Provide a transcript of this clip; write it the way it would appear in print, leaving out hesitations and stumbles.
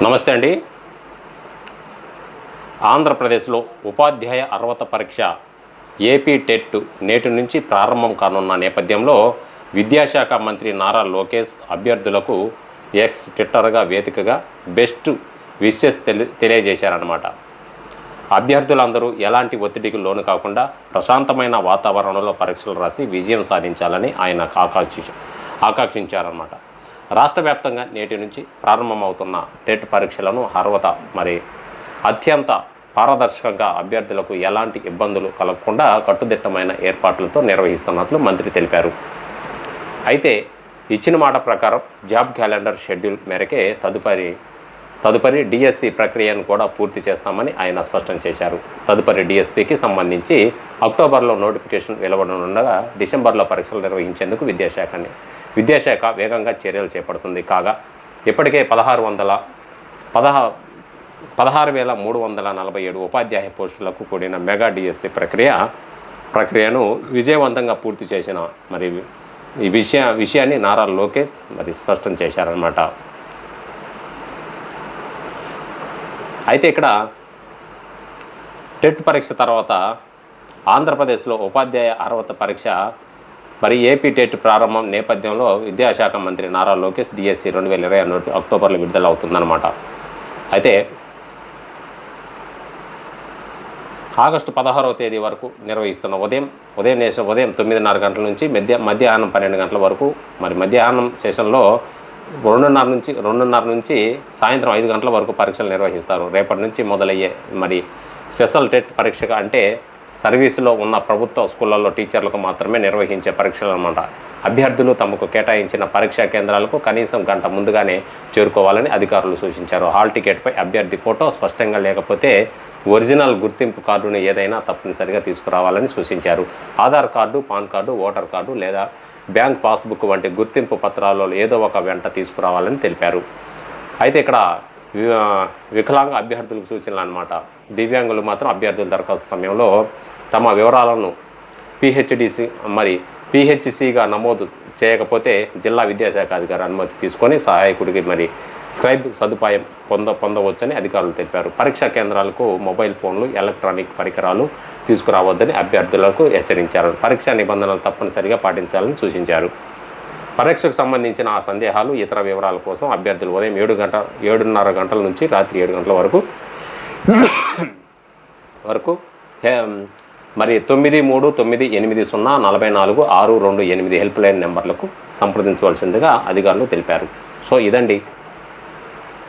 నమస్తే అండి. ఆంధ్రప్రదేశ్లో ఉపాధ్యాయ అర్హత పరీక్ష ఏపీ టెట్ నేటి నుంచి ప్రారంభం కానున్న నేపథ్యంలో విద్యాశాఖ మంత్రి నారా లోకేష్ అభ్యర్థులకు ఎక్స్ ట్విట్టర్గా వేదికగా బెస్ట్ విషెస్ తెలియజేశారన్నమాట. అభ్యర్థులందరూ ఎలాంటి ఒత్తిడికి లోను కాకుండా ప్రశాంతమైన వాతావరణంలో పరీక్షలు రాసి విజయం సాధించాలని ఆయన ఆకాంక్షించారన్నమాట. రాష్ట్ర వ్యాప్తంగా నేటి నుంచి ప్రారంభమవుతున్న టెట్ పరీక్షలను అర్హత అత్యంత పారదర్శకంగా అభ్యర్థులకు ఎలాంటి ఇబ్బందులు కలగకుండా కట్టుదిట్టమైన ఏర్పాట్లతో నిర్వహిస్తున్నట్లు మంత్రి తెలిపారు. అయితే ఇచ్చిన మాట ప్రకారం జాబ్ క్యాలెండర్ షెడ్యూల్ మేరకే తదుపరి డిఎస్సి ప్రక్రియను కూడా పూర్తి చేస్తామని ఆయన స్పష్టం చేశారు. తదుపరి డిఎస్సికి సంబంధించి అక్టోబర్లో నోటిఫికేషన్ వెలువడనుండగా డిసెంబర్లో పరీక్షలు నిర్వహించేందుకు విద్యాశాఖ వేగంగా చర్యలు చేపడుతుంది. కాగా ఇప్పటికే 16,347 ఉపాధ్యాయ పోస్టులకు కూడిన మెగా డిఎస్సి ప్రక్రియను విజయవంతంగా పూర్తి చేసిన ఈ విషయాన్ని నారా లోకేష్ స్పష్టం చేశారన్నమాట. అయితే ఇక్కడ టెట్ పరీక్ష తర్వాత ఆంధ్రప్రదేశ్లో ఉపాధ్యాయ అర్హత పరీక్ష ఏపీ టెట్ ప్రారంభం నేపథ్యంలో విద్యాశాఖ మంత్రి నారా లోకేష్ డిఎస్సి 2020 అక్టోబర్లో విడుదల అవుతుందన్నమాట. అయితే ఆగస్టు 16వ తేదీ వరకు నిర్వహిస్తున్న ఉదయం 9:30 గంటల నుంచి మధ్యాహ్నం 12 గంటల వరకు మధ్యాహ్నం సెషన్లో 2:30 నుంచి సాయంత్రం 5 గంటల వరకు పరీక్షలు నిర్వహిస్తారు. రేపటి నుంచి మొదలయ్యే స్పెషల్ టెట్ పరీక్ష అంటే సర్వీసులో ఉన్న ప్రభుత్వ స్కూళ్ళల్లో టీచర్లకు మాత్రమే నిర్వహించే పరీక్షలు అన్నమాట. అభ్యర్థులు తమకు కేటాయించిన పరీక్షా కేంద్రాలకు కనీసం గంట ముందుగానే చేరుకోవాలని అధికారులు సూచించారు. హాల్ టికెట్పై అభ్యర్థి ఫోటో స్పష్టంగా లేకపోతే ఒరిజినల్ గుర్తింపు కార్డుని ఏదైనా తప్పనిసరిగా తీసుకురావాలని సూచించారు. Aadhaar card, pan card, voter card లేదా బ్యాంక్ పాస్బుక్ వంటి గుర్తింపు పత్రాలలో ఏదో ఒక వెంట తీసుకురావాలని తెలిపారు. అయితే ఇక్కడ వికలాంగ అభ్యర్థులకు సూచనలు అన్నమాట. దివ్యాంగులు మాత్రం అభ్యర్థుల దరఖాస్తు సమయంలో తమ వివరాలను పిహెచ్సిగా నమోదు చేయకపోతే జిల్లా విద్యాశాఖ అధికారి అనుమతి తీసుకొని సహాయకుడికి స్క్రైబ్ సదుపాయం పొందవచ్చని అధికారులు తెలిపారు. పరీక్షా కేంద్రాలకు మొబైల్ ఫోన్లు, ఎలక్ట్రానిక్ పరికరాలు తీసుకురావద్దని అభ్యర్థులకు హెచ్చరించారు. పరీక్షా నిబంధనలు తప్పనిసరిగా పాటించాలని సూచించారు. పరీక్షకు సంబంధించిన సందేహాలు, ఇతర వివరాల కోసం అభ్యర్థులు ఉదయం 7:30 గంటల నుంచి రాత్రి 7 గంటల వరకు 9398044628 హెల్ప్ లైన్ నెంబర్లకు సంప్రదించవలసిందిగా అధికారులు తెలిపారు. సో ఇదండి